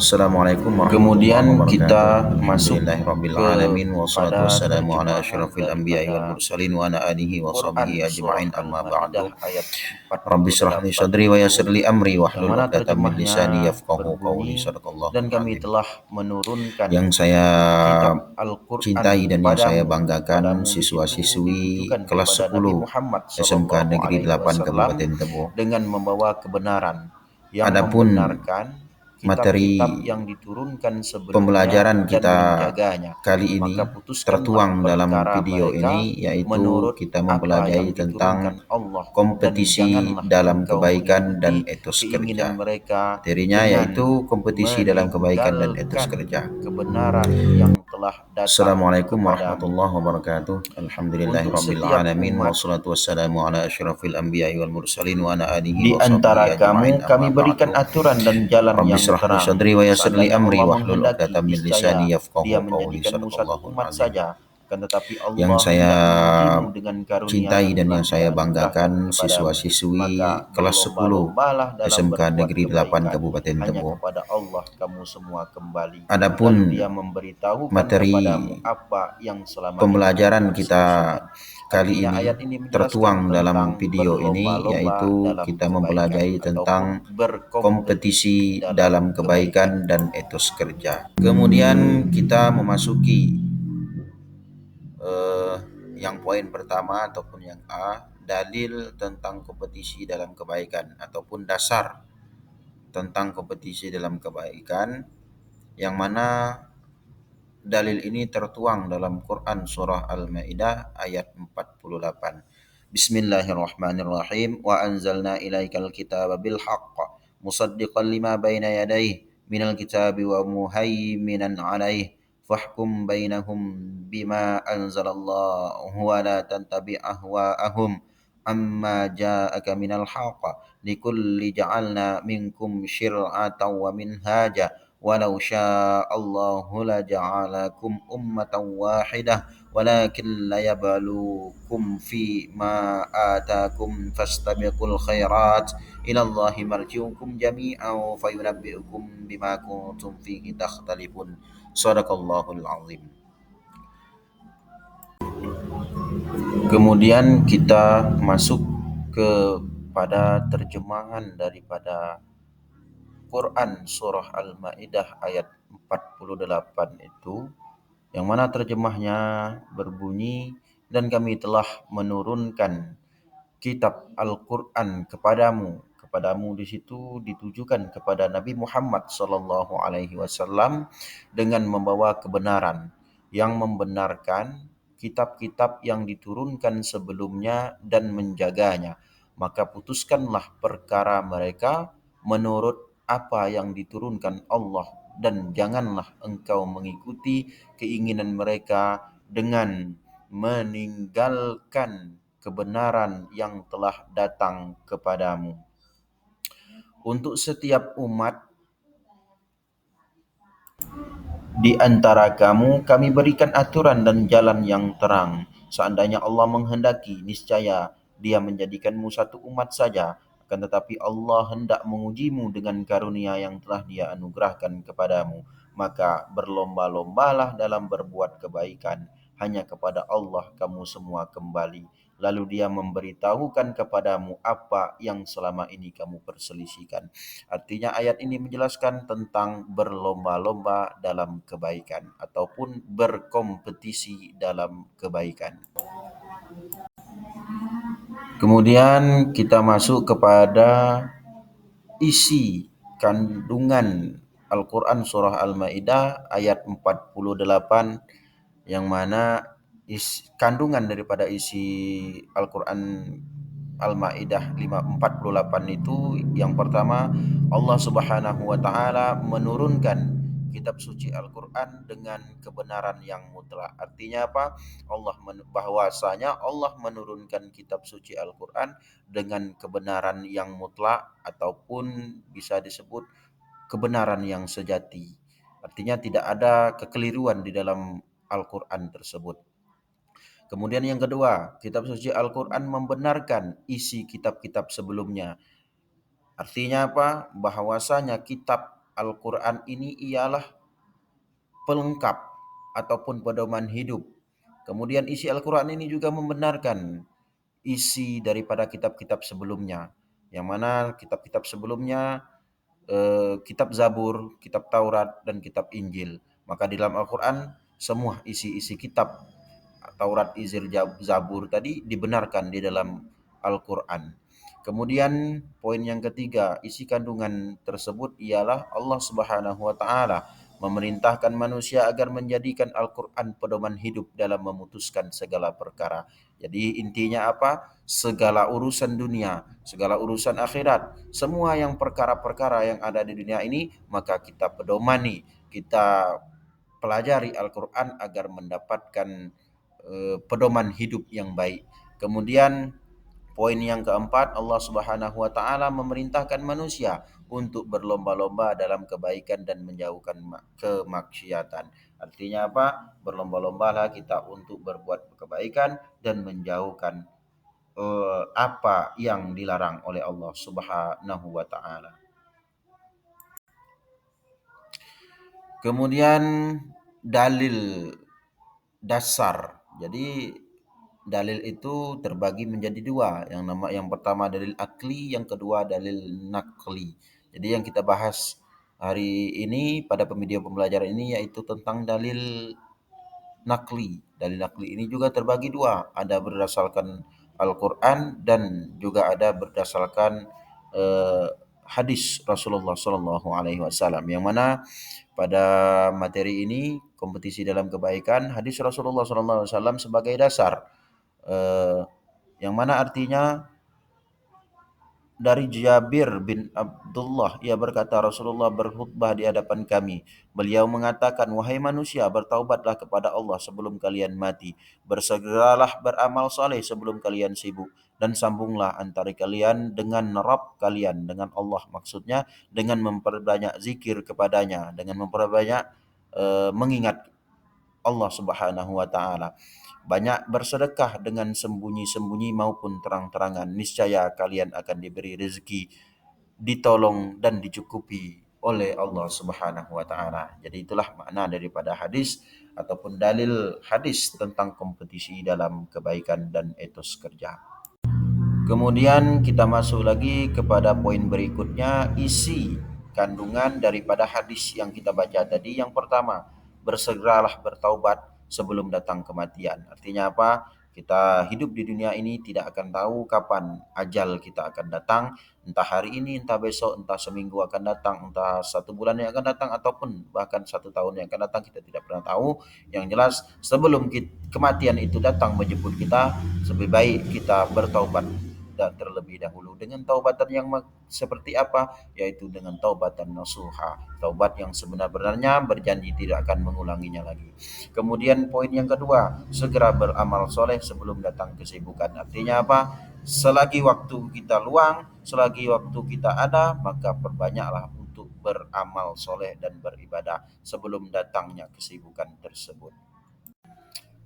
Assalamualaikum Kemudian warahmatullahi kita wabarakatuh. masuk Alhamdulillahirabbil ke alamin wassalatu pada wassalamu ala terjemahan asyrafil anbiya'i wal daripada mursalin wa ala alihi wa Quran sahbihi surah ajma'in amma Al-Maidah ba'du. ayat Rabbi shrah li 48 sadri wa itu, yassir li amri yang wahlul mana 'uqdatam min terjemahnya lisani yafqahu qawli. berbunyi, dan Shadaqallahul kami azim. telah menurunkan Yang saya kitab Al-Quran cintai dan yang saya banggakan, kepadamu. Di situ siswa-siswi ditujukan kelas kepada Nabi 10 Muhammad SMK Sallallahu Negeri Alaihi 8 Wasallam Kabupaten Tebo. dengan membawa kebenaran, yang Adapun membenarkan kitab-kitab materi yang diturunkan sebelumnya pembelajaran dan kita menjaganya. kali ini Maka putuskanlah tertuang dalam perkara video mereka ini, yaitu menurut kita apa mempelajari yang tentang diturunkan Allah, dan kompetisi janganlah dalam engkau kebaikan dan mengikuti etos keinginan kerja. mereka Materinya dengan yaitu kompetisi dalam kebaikan dan etos meninggalkan kerja. kebenaran yang telah datang Assalamualaikum kepadamu. warahmatullahi wabarakatuh. Untuk Alhamdulillahirabbil setiap alamin umat wassalatu wassalamu ala asyrafil anbiya'i wal mursalin wa ala alihi di wa sahbihi antara ajma'in kamu kami amma berikan ba'du. aturan dan jalan Rabbi yang shrah li terang. sadri wa yassir li Seandainya amri Allah wahlul menghendaki, 'uqdatam min lisani niscaya Dia yafqahu qawli. menjadikanmu satu Shadaqallahul umat azim. saja, akan tetapi Yang Allah saya hendak mengujimu dengan karunia cintai yang dan telah yang saya Dia anugerahkan banggakan, kepadamu. siswa-siswi Maka kelas 10 berlomba-lombalah dalam SMK berbuat Negeri 8 kebaikan. Kabupaten Hanya Tebo. kepada Allah kamu semua kembali. Lalu Adapun Dia memberitahukan materi kepadamu apa yang selama ini kamu pembelajaran kita persekusikan. kali Artinya ini ayat ini menjelaskan tertuang dalam tentang video ini, berlomba-lomba yaitu dalam kita kebaikan mempelajari ataupun tentang berkompetisi kompetisi dalam dalam kebaikan. kebaikan dan etos kerja. Kemudian kita memasuki eh, yang poin pertama ataupun yang A, dalil tentang kompetisi dalam kebaikan ataupun dasar tentang kompetisi dalam kebaikan, yang mana dalil ini tertuang dalam Quran surah Al-Maidah ayat 48. Bismillahirrahmanirrahim. Wa anzalna ilaikal kitaba bil haqq musaddiqan lima baina yadayhi minal kitabi wa muhaiminan alaihi fahkum bainahum bima anzalallahu wa la tattabi' ahwa'ahum amma ja'aka minal haqq likulli ja'alna minkum syir'atan wa minhaja walau sya'allahu laja'alakum ummatan wahidah walakin layabluukum fi ma atakum fastabiqul khairat ilallahi marji'ukum jami'an fayunabbi'ukum bima kuntum fihi takhtalifun. Shadaqallahul azim. Kemudian kita masuk kepada terjemahan daripada Quran surah Al-Maidah ayat 48 itu, yang mana terjemahnya berbunyi, dan kami telah menurunkan kitab Al-Quran kepadamu. Kepadamu di situ ditujukan kepada Nabi Muhammad sallallahu alaihi wasallam dengan membawa kebenaran, yang membenarkan kitab-kitab yang diturunkan sebelumnya dan menjaganya. Maka putuskanlah perkara mereka menurut apa yang diturunkan Allah, dan janganlah engkau mengikuti keinginan mereka dengan meninggalkan kebenaran yang telah datang kepadamu. Untuk setiap umat di antara kamu kami berikan aturan dan jalan yang terang. Seandainya Allah menghendaki, niscaya Dia menjadikanmu satu umat saja. Akan tetapi Allah hendak mengujimu dengan karunia yang telah Dia anugerahkan kepadamu. Maka berlomba-lombalah dalam berbuat kebaikan. Hanya kepada Allah kamu semua kembali. Lalu Dia memberitahukan kepadamu apa yang selama ini kamu perselisihkan. Artinya ayat ini menjelaskan tentang berlomba-lomba dalam kebaikan ataupun berkompetisi dalam kebaikan. Kemudian kita masuk kepada isi kandungan Al-Quran surah Al-Maidah ayat 48, yang mana kandungan daripada isi Al-Quran Al-Maidah 48 itu, yang pertama, Allah Subhanahu wa taala menurunkan kitab suci Al-Quran dengan kebenaran yang mutlak. Artinya apa? Bahwasanya Allah menurunkan kitab suci Al-Quran dengan kebenaran yang mutlak, ataupun bisa disebut kebenaran yang sejati. Artinya tidak ada kekeliruan di dalam Al-Quran tersebut. Kemudian yang kedua, kitab suci Al-Quran membenarkan isi kitab-kitab sebelumnya. Artinya apa? Bahwasanya kitab Al-Quran ini ialah pelengkap ataupun pedoman hidup. Kemudian isi Al-Quran ini juga membenarkan isi daripada kitab-kitab sebelumnya. Yang mana kitab-kitab sebelumnya kitab Zabur, kitab Taurat, dan kitab Injil. Maka di dalam Al-Quran semua isi-isi kitab Taurat, Injil, Zabur tadi dibenarkan di dalam Al-Quran. Kemudian poin yang ketiga, isi kandungan tersebut ialah Allah Subhanahu wa taala memerintahkan manusia agar menjadikan Al-Quran pedoman hidup dalam memutuskan segala perkara. Jadi intinya apa? Segala urusan dunia, segala urusan akhirat, semua yang perkara-perkara yang ada di dunia ini, maka kita pedomani, kita pelajari Al-Quran agar mendapatkan pedoman hidup yang baik. Kemudian poin yang keempat, Allah Subhanahu wa taala memerintahkan manusia untuk berlomba-lomba dalam kebaikan dan menjauhkan kemaksiatan. Artinya apa? Berlomba-lombalah kita untuk berbuat kebaikan dan menjauhkan apa yang dilarang oleh Allah Subhanahu wa taala. Kemudian dalil dasar. Jadi dalil itu terbagi menjadi dua. Yang pertama dalil akli, yang kedua dalil nakli. Jadi yang kita bahas hari ini pada video pembelajaran ini yaitu tentang dalil nakli. Dalil nakli ini juga terbagi dua, ada berdasarkan Al-Quran dan juga ada berdasarkan eh, hadis Rasulullah Shallallahu Alaihi Wasallam. Yang mana pada materi ini kompetisi dalam kebaikan, hadis Rasulullah Shallallahu Alaihi Wasallam sebagai dasar, eh, yang mana artinya dari Jabir bin Abdullah, ia berkata Rasulullah berkhutbah di hadapan kami. Beliau mengatakan, wahai manusia, bertaubatlah kepada Allah sebelum kalian mati. Bersegeralah beramal saleh sebelum kalian sibuk. Dan sambunglah antara kalian dengan Rabb kalian, dengan Allah maksudnya, dengan memperbanyak zikir kepadanya, dengan memperbanyak mengingat Allah Subhanahu wa taala. Banyak bersedekah dengan sembunyi-sembunyi maupun terang-terangan. Niscaya kalian akan diberi rezeki, ditolong dan dicukupi oleh Allah Subhanahu wa taala. Jadi itulah makna daripada hadis ataupun dalil hadis tentang kompetisi dalam kebaikan dan etos kerja. Kemudian kita masuk lagi kepada poin berikutnya, isi kandungan daripada hadis yang kita baca tadi. Yang pertama, bersegeralah bertaubat sebelum datang kematian. Artinya apa? Kita hidup di dunia ini tidak akan tahu kapan ajal kita akan datang. Entah hari ini, entah besok, entah seminggu akan datang, entah 1 bulan yang akan datang, ataupun bahkan 1 tahun yang akan datang, kita tidak pernah tahu. Yang jelas, sebelum kematian itu datang menjemput kita, lebih baik kita bertaubat terlebih dahulu. Dengan taubatan yang seperti apa? Yaitu dengan taubatan nasuha, taubat yang sebenar-benarnya, berjanji tidak akan mengulanginya lagi. Kemudian poin yang kedua, segera beramal soleh sebelum datang kesibukan. Artinya apa? Selagi waktu kita luang, selagi waktu kita ada, maka perbanyaklah untuk beramal soleh dan beribadah sebelum datangnya kesibukan tersebut.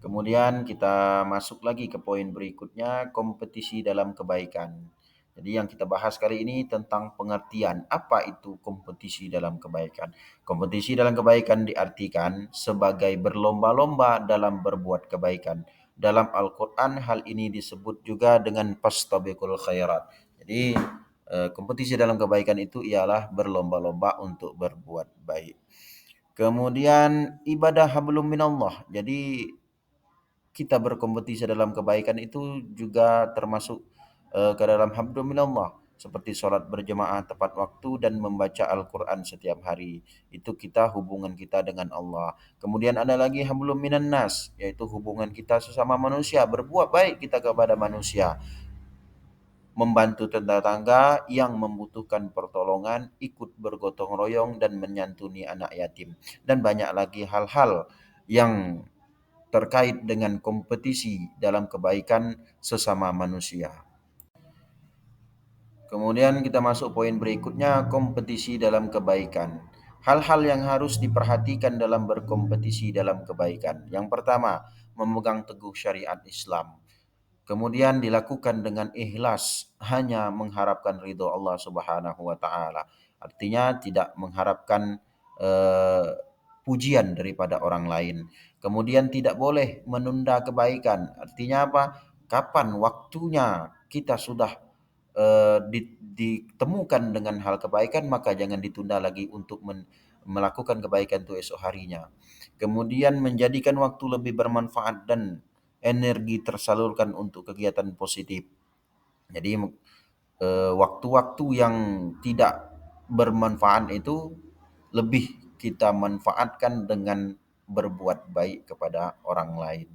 Kemudian kita masuk lagi ke poin berikutnya, kompetisi dalam kebaikan. Jadi yang kita bahas kali ini tentang pengertian apa itu kompetisi dalam kebaikan. Kompetisi dalam kebaikan diartikan sebagai berlomba-lomba dalam berbuat kebaikan. Dalam Al-Quran hal ini disebut juga dengan fastabiqul khairat. Jadi kompetisi dalam kebaikan itu ialah berlomba-lomba untuk berbuat baik. Kemudian ibadah hablum minallah. Jadi kita berkompetisi dalam kebaikan itu juga termasuk ke dalam hablum minallah, seperti sholat berjemaah tepat waktu dan membaca Al-Quran setiap hari. Itu kita hubungan kita dengan Allah. Kemudian ada lagi hablum minan nas, yaitu hubungan kita sesama manusia. Berbuat baik kita kepada manusia, membantu tetangga yang membutuhkan pertolongan, ikut bergotong royong dan menyantuni anak yatim. Dan banyak lagi hal-hal yang terkait dengan kompetisi dalam kebaikan sesama manusia. Kemudian kita masuk poin berikutnya, kompetisi dalam kebaikan. Hal-hal yang harus diperhatikan dalam berkompetisi dalam kebaikan. Yang pertama, memegang teguh syariat Islam. Kemudian dilakukan dengan ikhlas, hanya mengharapkan ridho Allah Subhanahu wa taala. Artinya tidak mengharapkan eh, pujian daripada orang lain. Kemudian tidak boleh menunda kebaikan. Artinya apa? Kapan waktunya kita sudah ditemukan dengan hal kebaikan, maka jangan ditunda lagi untuk melakukan kebaikan itu esok harinya. Kemudian menjadikan waktu lebih bermanfaat dan energi tersalurkan untuk kegiatan positif. Jadi waktu-waktu yang tidak bermanfaat itu lebih kita manfaatkan dengan berbuat baik kepada orang lain.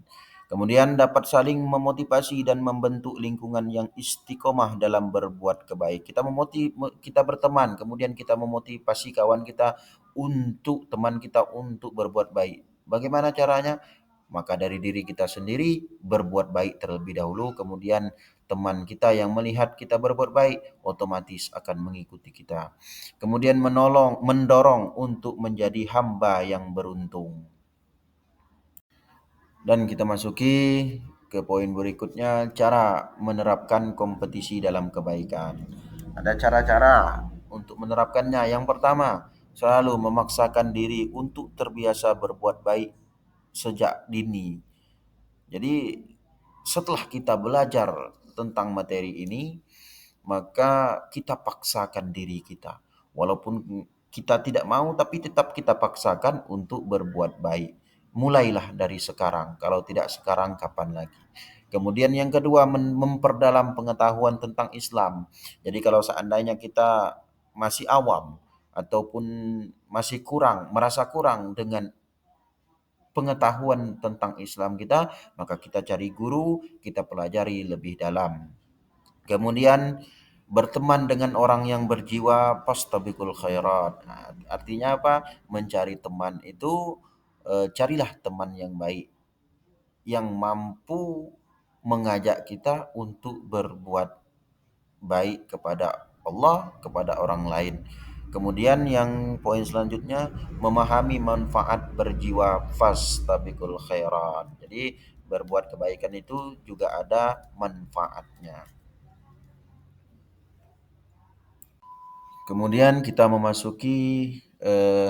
Kemudian dapat saling memotivasi dan membentuk lingkungan yang istiqomah dalam berbuat kebaik. Kita berteman, kemudian kita memotivasi kawan kita teman kita untuk berbuat baik. Bagaimana caranya? Maka dari diri kita sendiri berbuat baik terlebih dahulu, kemudian teman kita yang melihat kita berbuat baik otomatis akan mengikuti kita. Kemudian mendorong untuk menjadi hamba yang beruntung. Dan kita masuki ke poin berikutnya, cara menerapkan kompetisi dalam kebaikan. Ada cara-cara untuk menerapkannya. Yang pertama, selalu memaksakan diri untuk terbiasa berbuat baik sejak dini. Jadi setelah kita belajar tentang materi ini, maka kita paksakan diri kita. Walaupun kita tidak mau, tapi tetap kita paksakan untuk berbuat baik. Mulailah dari sekarang. Kalau tidak sekarang, kapan lagi? Kemudian yang kedua, memperdalam pengetahuan tentang Islam. Jadi kalau seandainya kita masih awam ataupun masih merasa kurang dengan pengetahuan tentang Islam kita, maka kita cari guru, kita pelajari lebih dalam. Kemudian berteman dengan orang yang berjiwa fastabiqul khairat. Nah, artinya apa? Mencari teman itu carilah teman yang baik yang mampu mengajak kita untuk berbuat baik kepada Allah, kepada orang lain. Kemudian yang poin selanjutnya, memahami manfaat berjiwa fastabiqul khairat. Jadi berbuat kebaikan itu juga ada manfaatnya. Kemudian kita memasuki eh,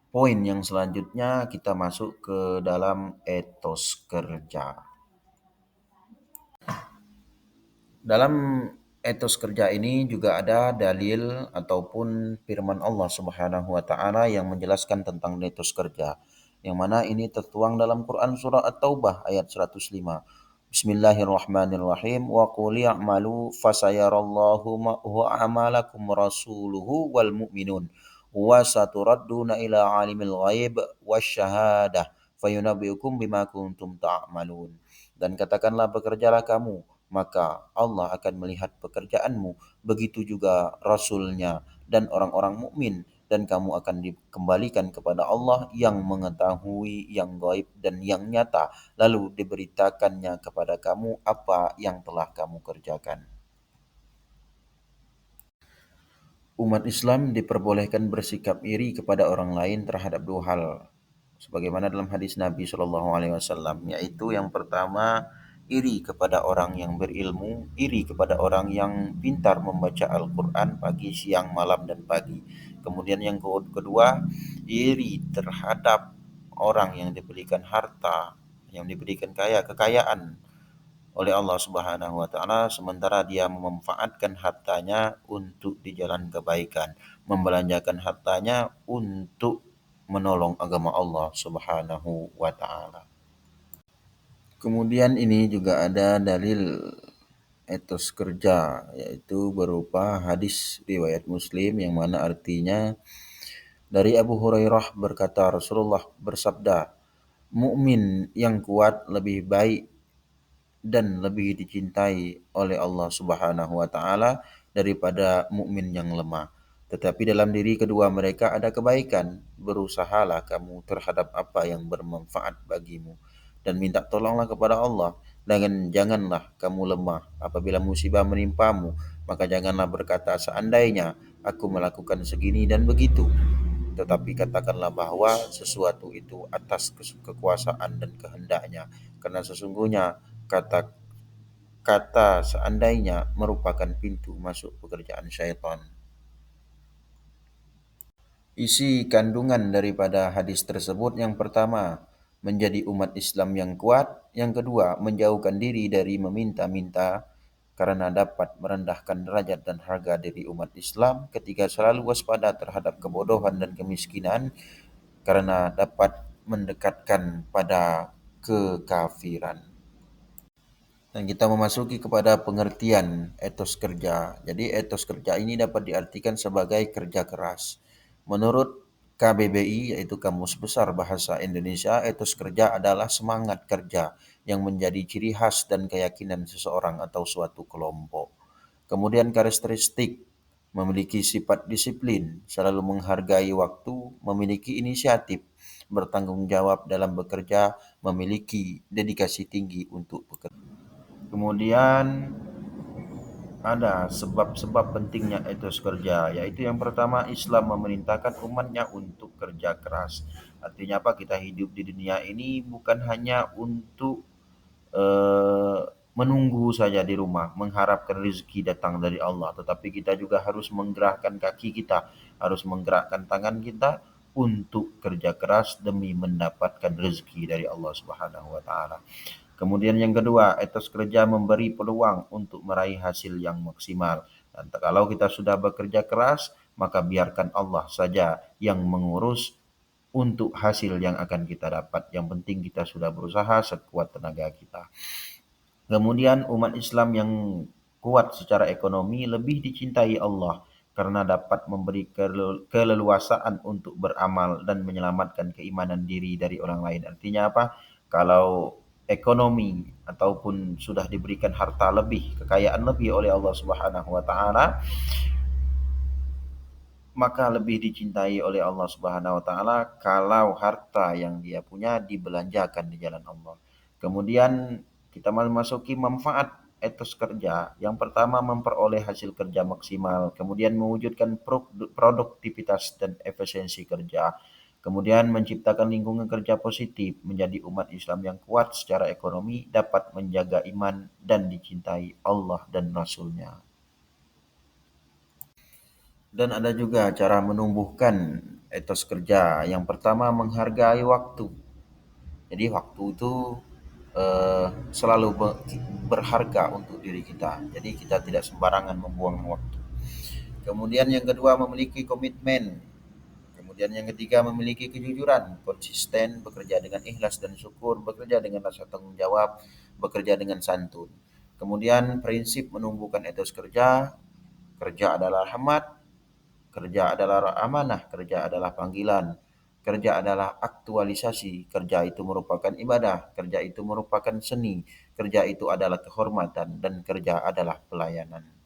poin yang selanjutnya, kita masuk ke dalam etos kerja. Dalam etos kerja ini juga ada dalil ataupun firman Allah Subhanahu wa taala yang menjelaskan tentang etos kerja. Yang mana ini tertuang dalam Quran surah At-Taubah ayat 105. Bismillahirrahmanirrahim. Wa qul ya'malu fasayarallahu wa amalakum rasuluhu wal mu'minun wa saturadduna ila alimil ghaib wasyahadah fayunabbiukum bima kuntum ta'malun. Dan katakanlah bekerjalah kamu, maka Allah akan melihat pekerjaanmu, begitu juga Rasulnya dan orang-orang mukmin, dan kamu akan dikembalikan kepada Allah yang mengetahui yang gaib dan yang nyata, lalu diberitakannya kepada kamu apa yang telah kamu kerjakan. Umat Islam diperbolehkan bersikap iri kepada orang lain terhadap dua hal, sebagaimana dalam hadis Nabi Shallallahu Alaihi Wasallam, yaitu yang pertama iri kepada orang yang berilmu, iri kepada orang yang pintar membaca Al-Quran pagi, siang, malam, dan pagi. Kemudian yang kedua, iri terhadap orang yang diberikan harta, yang diberikan kekayaan oleh Allah Subhanahu wa taala, sementara dia memanfaatkan hartanya untuk di jalan kebaikan, membelanjakan hartanya untuk menolong agama Allah Subhanahu wa taala. Kemudian ini juga ada dalil etos kerja, yaitu berupa hadis riwayat Muslim yang mana artinya dari Abu Hurairah berkata, Rasulullah bersabda, mukmin yang kuat lebih baik dan lebih dicintai oleh Allah Subhanahu wa taala daripada mukmin yang lemah. Tetapi dalam diri kedua mereka ada kebaikan. Berusahalah kamu terhadap apa yang bermanfaat bagimu dan minta tolonglah kepada Allah. Dan janganlah kamu lemah apabila musibah menimpamu, maka janganlah berkata seandainya aku melakukan segini dan begitu. Tetapi katakanlah bahwa sesuatu itu atas kekuasaan dan kehendaknya, karena sesungguhnya kata kata seandainya merupakan pintu masuk pekerjaan syaitan. Isi kandungan daripada hadis tersebut yang pertama, menjadi umat Islam yang kuat. Yang kedua, menjauhkan diri dari meminta-minta karena dapat merendahkan derajat dan harga diri umat Islam. Ketiga, selalu waspada terhadap kebodohan dan kemiskinan karena dapat mendekatkan pada kekafiran. Dan kita memasuki kepada pengertian etos kerja. Jadi etos kerja ini dapat diartikan sebagai kerja keras. Menurut KBBI, yaitu Kamus Besar Bahasa Indonesia, etos kerja adalah semangat kerja yang menjadi ciri khas dan keyakinan seseorang atau suatu kelompok. Kemudian karakteristik memiliki sifat disiplin, selalu menghargai waktu, memiliki inisiatif, bertanggung jawab dalam bekerja, memiliki dedikasi tinggi untuk bekerja. Kemudian ada sebab-sebab pentingnya etos kerja, yaitu yang pertama, Islam memerintahkan umatnya untuk kerja keras. Artinya apa? Kita hidup di dunia ini bukan hanya untuk eh, menunggu saja di rumah, mengharapkan rezeki datang dari Allah, tetapi kita juga harus menggerakkan kaki kita, harus menggerakkan tangan kita untuk kerja keras demi mendapatkan rezeki dari Allah Subhanahu wa taala. Kemudian yang kedua, etos kerja memberi peluang untuk meraih hasil yang maksimal. Dan kalau kita sudah bekerja keras, maka biarkan Allah saja yang mengurus untuk hasil yang akan kita dapat. Yang penting kita sudah berusaha sekuat tenaga kita. Kemudian umat Islam yang kuat secara ekonomi lebih dicintai Allah karena dapat memberi keleluasaan untuk beramal dan menyelamatkan keimanan diri dari orang lain. Artinya apa? Kalau ekonomi ataupun sudah diberikan harta lebih, kekayaan lebih oleh Allah Subhanahu wa taala, maka lebih dicintai oleh Allah Subhanahu wa taala kalau harta yang dia punya dibelanjakan di jalan Allah. Kemudian kita memasuki manfaat etos kerja. Yang pertama, memperoleh hasil kerja maksimal, kemudian mewujudkan produktivitas dan efisiensi kerja. Kemudian menciptakan lingkungan kerja positif, menjadi umat Islam yang kuat secara ekonomi, dapat menjaga iman dan dicintai Allah dan Rasul-Nya. Dan ada juga cara menumbuhkan etos kerja. Yang pertama, menghargai waktu. Jadi waktu itu selalu berharga untuk diri kita. Jadi kita tidak sembarangan membuang waktu. Kemudian yang kedua, memiliki komitmen. Kemudian yang ketiga, memiliki kejujuran, konsisten, bekerja dengan ikhlas dan syukur, bekerja dengan rasa tanggung jawab, bekerja dengan santun. Kemudian prinsip menumbuhkan etos kerja, kerja adalah rahmat, kerja adalah amanah, kerja adalah panggilan, kerja adalah aktualisasi, kerja itu merupakan ibadah, kerja itu merupakan seni, kerja itu adalah kehormatan, dan kerja adalah pelayanan.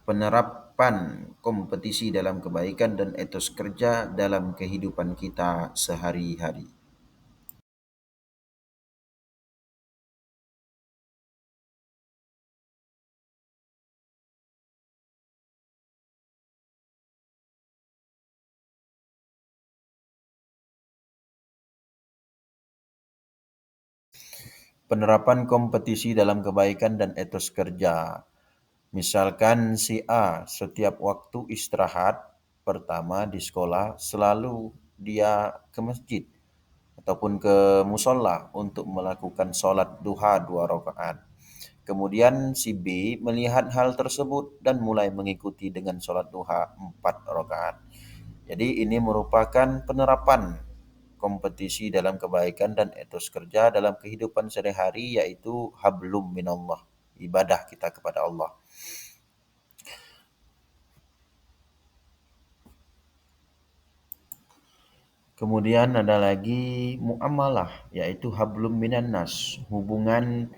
Penerapan kompetisi dalam kebaikan dan etos kerja dalam kehidupan kita sehari-hari. Penerapan kompetisi dalam kebaikan dan etos kerja. Misalkan si A setiap waktu istirahat pertama di sekolah selalu dia ke masjid ataupun ke musola untuk melakukan sholat duha 2 rakaat. Kemudian si B melihat hal tersebut dan mulai mengikuti dengan sholat duha 4 rakaat. Jadi ini merupakan penerapan kompetisi dalam kebaikan dan etos kerja dalam kehidupan sehari-hari, yaitu hablum minallah, ibadah kita kepada Allah. Kemudian ada lagi muamalah, yaitu hablum minan nas, hubungan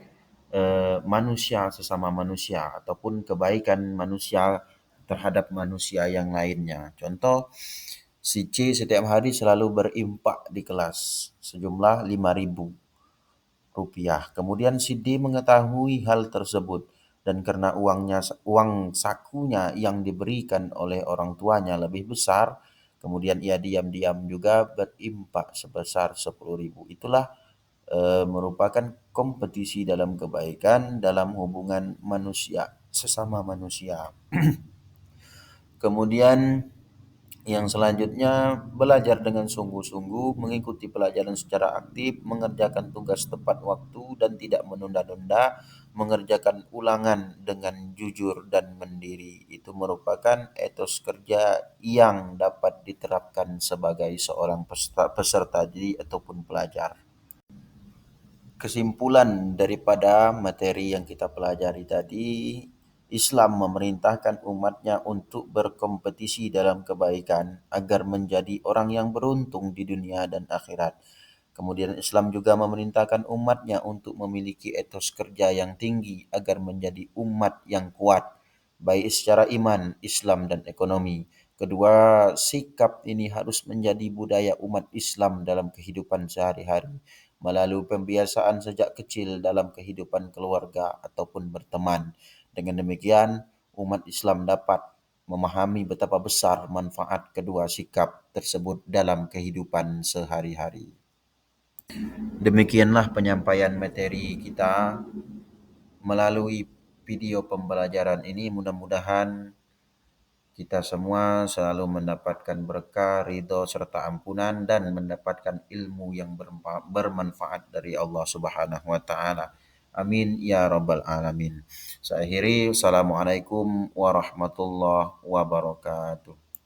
manusia sesama manusia ataupun kebaikan manusia terhadap manusia yang lainnya. Contoh, si C setiap hari selalu berimpak di kelas sejumlah 5.000 rupiah. Kemudian si D mengetahui hal tersebut dan karena uang sakunya yang diberikan oleh orang tuanya lebih besar, kemudian ia diam-diam juga berimpak sebesar 10.000. Itulah merupakan kompetisi dalam kebaikan dalam hubungan manusia sesama manusia. Kemudian yang selanjutnya, belajar dengan sungguh-sungguh, mengikuti pelajaran secara aktif, mengerjakan tugas tepat waktu dan tidak menunda-nunda, mengerjakan ulangan dengan jujur dan mandiri. Itu merupakan etos kerja yang dapat diterapkan sebagai seorang peserta didik ataupun pelajar. Kesimpulan daripada materi yang kita pelajari tadi, Islam memerintahkan umatnya untuk berkompetisi dalam kebaikan agar menjadi orang yang beruntung di dunia dan akhirat. Kemudian Islam juga memerintahkan umatnya untuk memiliki etos kerja yang tinggi agar menjadi umat yang kuat, baik secara iman, Islam, dan ekonomi. Kedua, sikap ini harus menjadi budaya umat Islam dalam kehidupan sehari-hari, melalui pembiasaan sejak kecil dalam kehidupan keluarga ataupun berteman. Dengan demikian, umat Islam dapat memahami betapa besar manfaat kedua sikap tersebut dalam kehidupan sehari-hari. Demikianlah penyampaian materi kita melalui video pembelajaran ini. Mudah-mudahan kita semua selalu mendapatkan berkah, ridho, serta ampunan dan mendapatkan ilmu yang bermanfaat dari Allah Subhanahu wa taala. Amin ya rabbal alamin. Saya akhiri, Assalamualaikum warahmatullahi wabarakatuh.